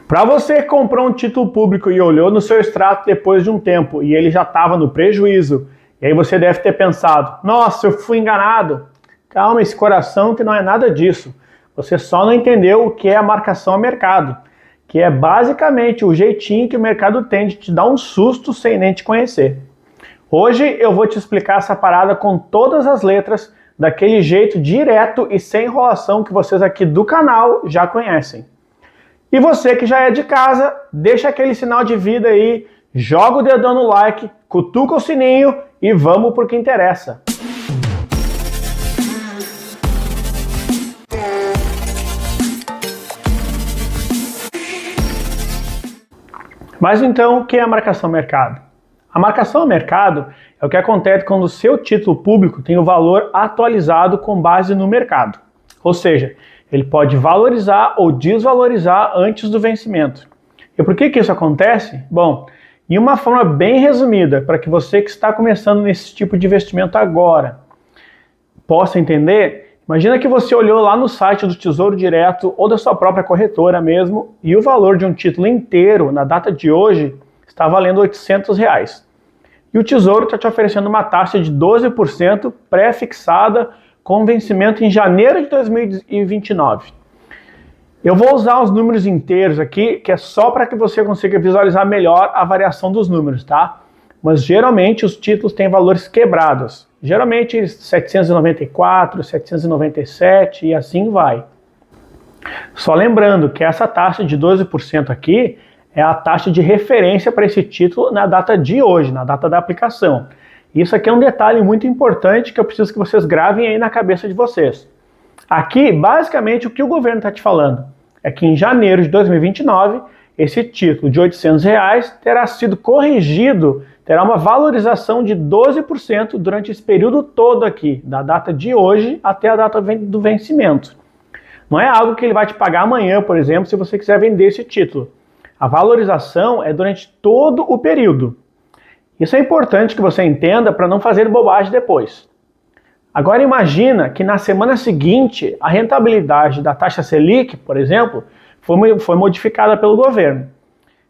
Para você que comprou um título público e olhou no seu extrato depois de um tempo e ele já estava no prejuízo, e aí você deve ter pensado, nossa, eu fui enganado. Calma, esse coração que não é nada disso. Você só não entendeu o que é a marcação a mercado, que é basicamente o jeitinho que o mercado tem de te dar um susto sem nem te conhecer. Hoje eu vou te explicar essa parada com todas as letras, daquele jeito direto e sem enrolação que vocês aqui do canal já conhecem. E você que já é de casa, deixa aquele sinal de vida aí, joga o dedão no like, cutuca o sininho e vamos pro que interessa. Mas então, o que é a marcação a mercado? A marcação a mercado é o que acontece quando o seu título público tem o valor atualizado com base no mercado. Ou seja, ele pode valorizar ou desvalorizar antes do vencimento. E por que isso acontece? Bom, em uma forma bem resumida, para que você que está começando nesse tipo de investimento agora possa entender, imagina que você olhou lá no site do Tesouro Direto ou da sua própria corretora mesmo e o valor de um título inteiro na data de hoje está valendo R$800. E o Tesouro está te oferecendo uma taxa de 12% pré-fixada com vencimento em janeiro de 2029. Eu vou usar os números inteiros aqui, que é só para que você consiga visualizar melhor a variação dos números, tá? Mas geralmente os títulos têm valores quebrados. Geralmente 794, 797 e assim vai. Só lembrando que essa taxa de 12% aqui é a taxa de referência para esse título na data de hoje, na data da aplicação. Isso aqui é um detalhe muito importante que eu preciso que vocês gravem aí na cabeça de vocês. Aqui, basicamente, o que o governo está te falando é que em janeiro de 2029, esse título de R$800 terá sido corrigido, terá uma valorização de 12% durante esse período todo aqui, da data de hoje até a data do vencimento. Não é algo que ele vai te pagar amanhã, por exemplo, se você quiser vender esse título. A valorização é durante todo o período. Isso é importante que você entenda para não fazer bobagem depois. Agora imagina que na semana seguinte a rentabilidade da taxa Selic, por exemplo, foi modificada pelo governo.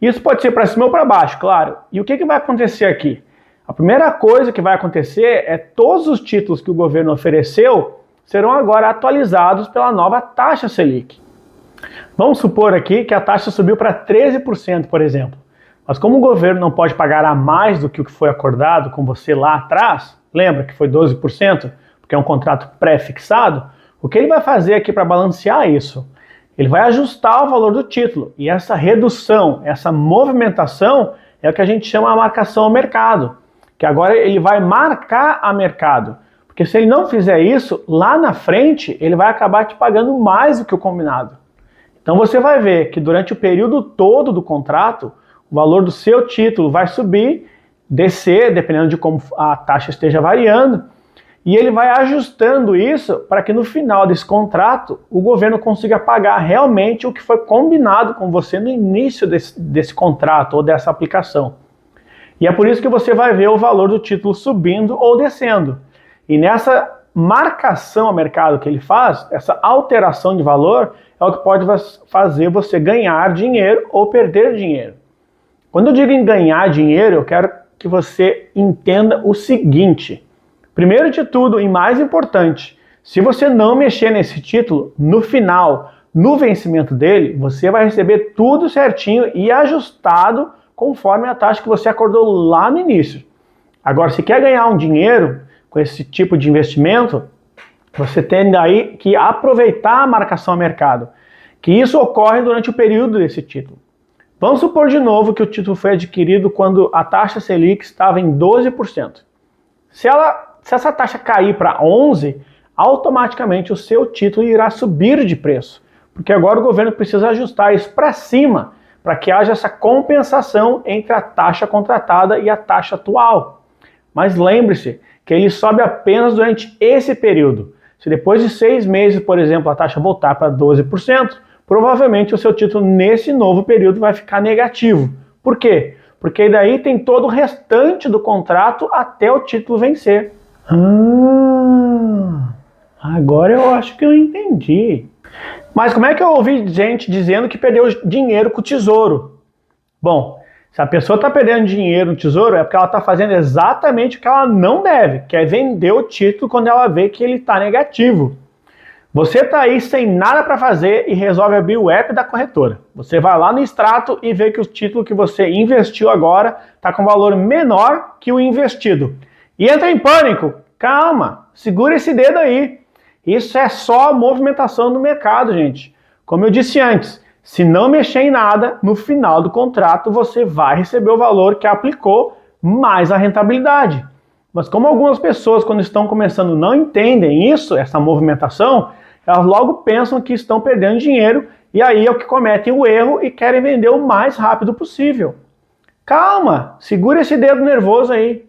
Isso pode ser para cima ou para baixo, claro. E o que vai acontecer aqui? A primeira coisa que vai acontecer é todos os títulos que o governo ofereceu serão agora atualizados pela nova taxa Selic. Vamos supor aqui que a taxa subiu para 13%, por exemplo. Mas como o governo não pode pagar a mais do que o que foi acordado com você lá atrás, lembra que foi 12%, porque é um contrato pré-fixado, o que ele vai fazer aqui para balancear isso? Ele vai ajustar o valor do título, e essa redução, essa movimentação é o que a gente chama de marcação ao mercado, que agora ele vai marcar a mercado, porque se ele não fizer isso, lá na frente ele vai acabar te pagando mais do que o combinado. Então você vai ver que durante o período todo do contrato, o valor do seu título vai subir, descer, dependendo de como a taxa esteja variando, e ele vai ajustando isso para que no final desse contrato o governo consiga pagar realmente o que foi combinado com você no início desse contrato ou dessa aplicação. E é por isso que você vai ver o valor do título subindo ou descendo. E nessa marcação a mercado que ele faz, essa alteração de valor, é o que pode fazer você ganhar dinheiro ou perder dinheiro. Quando eu digo em ganhar dinheiro, eu quero que você entenda o seguinte. Primeiro de tudo, e mais importante, se você não mexer nesse título, no final, no vencimento dele, você vai receber tudo certinho e ajustado conforme a taxa que você acordou lá no início. Agora, se quer ganhar um dinheiro com esse tipo de investimento, você tem daí que aproveitar a marcação a mercado, que isso ocorre durante o período desse título. Vamos supor de novo que o título foi adquirido quando a taxa Selic estava em 12%. Se essa taxa cair para 11%, automaticamente o seu título irá subir de preço, porque agora o governo precisa ajustar isso para cima, para que haja essa compensação entre a taxa contratada e a taxa atual. Mas lembre-se que ele sobe apenas durante esse período. Se depois de 6 meses, por exemplo, a taxa voltar para 12%, provavelmente o seu título nesse novo período vai ficar negativo. Por quê? Porque daí tem todo o restante do contrato até o título vencer. Agora eu acho que eu entendi. Mas como é que eu ouvi gente dizendo que perdeu dinheiro com o Tesouro? Bom, se a pessoa está perdendo dinheiro no Tesouro é porque ela está fazendo exatamente o que ela não deve, que é vender o título quando ela vê que ele está negativo. Você está aí sem nada para fazer e resolve abrir o app da corretora. Você vai lá no extrato e vê que o título que você investiu agora está com valor menor que o investido. E entra em pânico. Calma, segura esse dedo aí. Isso é só movimentação do mercado, gente. Como eu disse antes, se não mexer em nada, no final do contrato você vai receber o valor que aplicou mais a rentabilidade. Mas como algumas pessoas, quando estão começando, não entendem isso, essa movimentação, elas logo pensam que estão perdendo dinheiro e aí é o que cometem o erro e querem vender o mais rápido possível. Calma, segura esse dedo nervoso aí.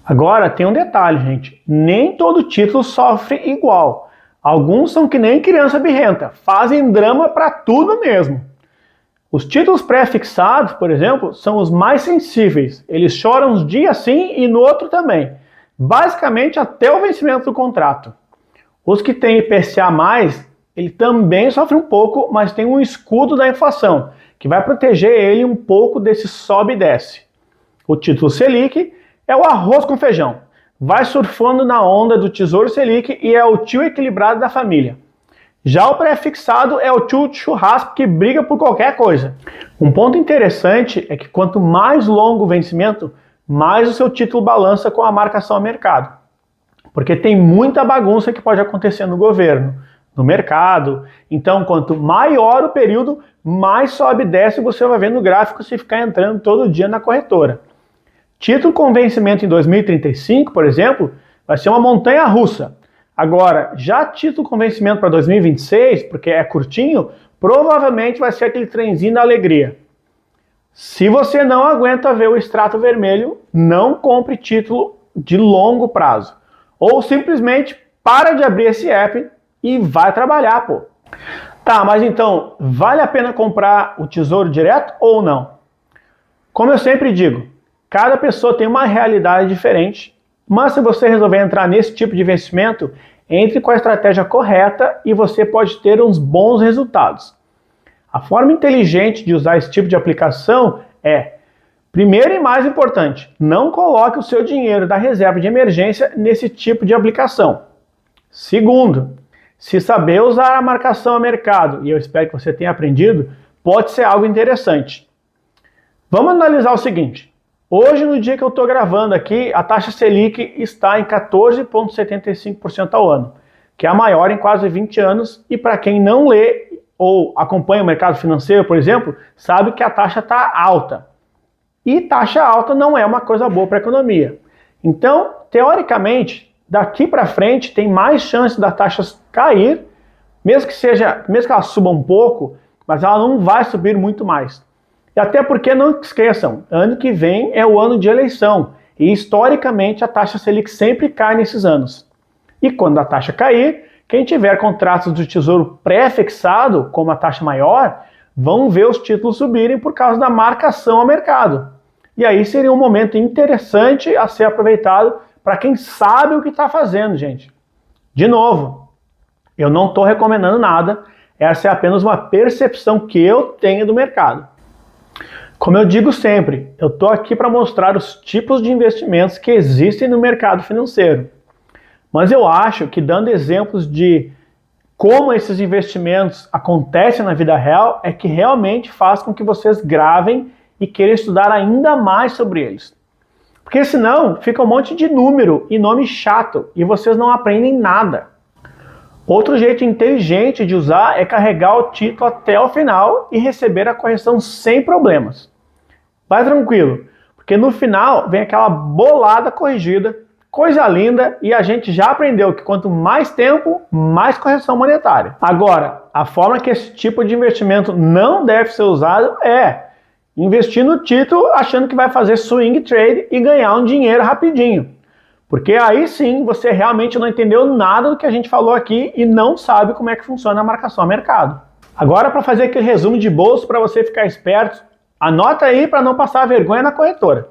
Agora tem um detalhe, gente. Nem todo título sofre igual. Alguns são que nem criança birrenta, fazem drama para tudo mesmo. Os títulos pré-fixados, por exemplo, são os mais sensíveis. Eles choram uns dias sim e no outro também. Basicamente até o vencimento do contrato. Os que têm IPCA+, ele também sofre um pouco, mas tem um escudo da inflação, que vai proteger ele um pouco desse sobe e desce. O título Selic é o arroz com feijão. Vai surfando na onda do Tesouro Selic e é o tio equilibrado da família. Já o pré-fixado é o tio churrasco que briga por qualquer coisa. Um ponto interessante é que quanto mais longo o vencimento, mais o seu título balança com a marcação a mercado. Porque tem muita bagunça que pode acontecer no governo, no mercado. Então, quanto maior o período, mais sobe e desce você vai ver no gráfico se ficar entrando todo dia na corretora. Título com vencimento em 2035, por exemplo, vai ser uma montanha russa. Agora, já título com vencimento para 2026, porque é curtinho, provavelmente vai ser aquele trenzinho da alegria. Se você não aguenta ver o extrato vermelho, não compre título de longo prazo. Ou simplesmente para de abrir esse app e vai trabalhar, pô. Tá, mas então, vale a pena comprar o Tesouro direto ou não? Como eu sempre digo, cada pessoa tem uma realidade diferente, mas se você resolver entrar nesse tipo de investimento, entre com a estratégia correta e você pode ter uns bons resultados. A forma inteligente de usar esse tipo de aplicação é, primeiro e mais importante, não coloque o seu dinheiro da reserva de emergência nesse tipo de aplicação. Segundo, se saber usar a marcação a mercado, e eu espero que você tenha aprendido, pode ser algo interessante. Vamos analisar o seguinte. Hoje, no dia que eu estou gravando aqui, a taxa Selic está em 14,75% ao ano, que é a maior em quase 20 anos, e para quem não lê ou acompanha o mercado financeiro, por exemplo, sabe que a taxa está alta. E taxa alta não é uma coisa boa para a economia. Então, teoricamente, daqui para frente tem mais chance das taxas cair, mesmo que ela suba um pouco, mas ela não vai subir muito mais. E até porque, não esqueçam, ano que vem é o ano de eleição, e historicamente a taxa Selic sempre cai nesses anos. E quando a taxa cair, quem tiver contratos do Tesouro pré-fixado, com uma taxa maior, vão ver os títulos subirem por causa da marcação ao mercado. E aí seria um momento interessante a ser aproveitado para quem sabe o que está fazendo, gente. De novo, eu não estou recomendando nada, essa é apenas uma percepção que eu tenho do mercado. Como eu digo sempre, eu estou aqui para mostrar os tipos de investimentos que existem no mercado financeiro. Mas eu acho que dando exemplos de como esses investimentos acontecem na vida real é que realmente faz com que vocês gravem e queiram estudar ainda mais sobre eles. Porque senão fica um monte de número e nome chato e vocês não aprendem nada. Outro jeito inteligente de usar é carregar o título até o final e receber a correção sem problemas. Vai tranquilo, porque no final vem aquela bolada corrigida, coisa linda, e a gente já aprendeu que quanto mais tempo, mais correção monetária. Agora, a forma que esse tipo de investimento não deve ser usado é investir no título achando que vai fazer swing trade e ganhar um dinheiro rapidinho. Porque aí sim você realmente não entendeu nada do que a gente falou aqui e não sabe como é que funciona a marcação a mercado. Agora, para fazer aquele resumo de bolso para você ficar esperto, anota aí para não passar vergonha na corretora.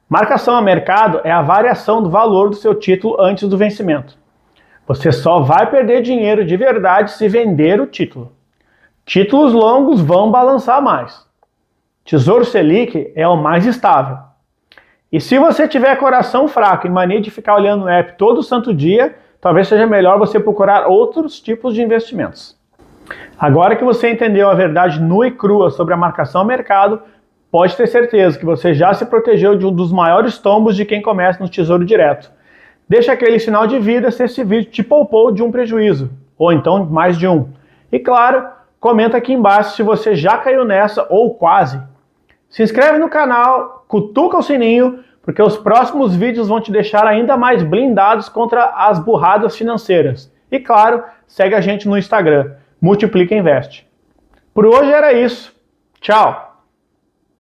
Marcação a mercado é a variação do valor do seu título antes do vencimento. Você só vai perder dinheiro de verdade se vender o título. Títulos longos vão balançar mais. Tesouro Selic é o mais estável. E se você tiver coração fraco e mania de ficar olhando o app todo santo dia, talvez seja melhor você procurar outros tipos de investimentos. Agora que você entendeu a verdade nua e crua sobre a marcação ao mercado, pode ter certeza que você já se protegeu de um dos maiores tombos de quem começa no Tesouro Direto. Deixa aquele sinal de vida se esse vídeo te poupou de um prejuízo, ou então mais de um. E claro, comenta aqui embaixo se você já caiu nessa ou quase. Se inscreve no canal, cutuca o sininho, porque os próximos vídeos vão te deixar ainda mais blindados contra as burradas financeiras. E claro, segue a gente no Instagram, Multiplica Invest. Por hoje era isso. Tchau!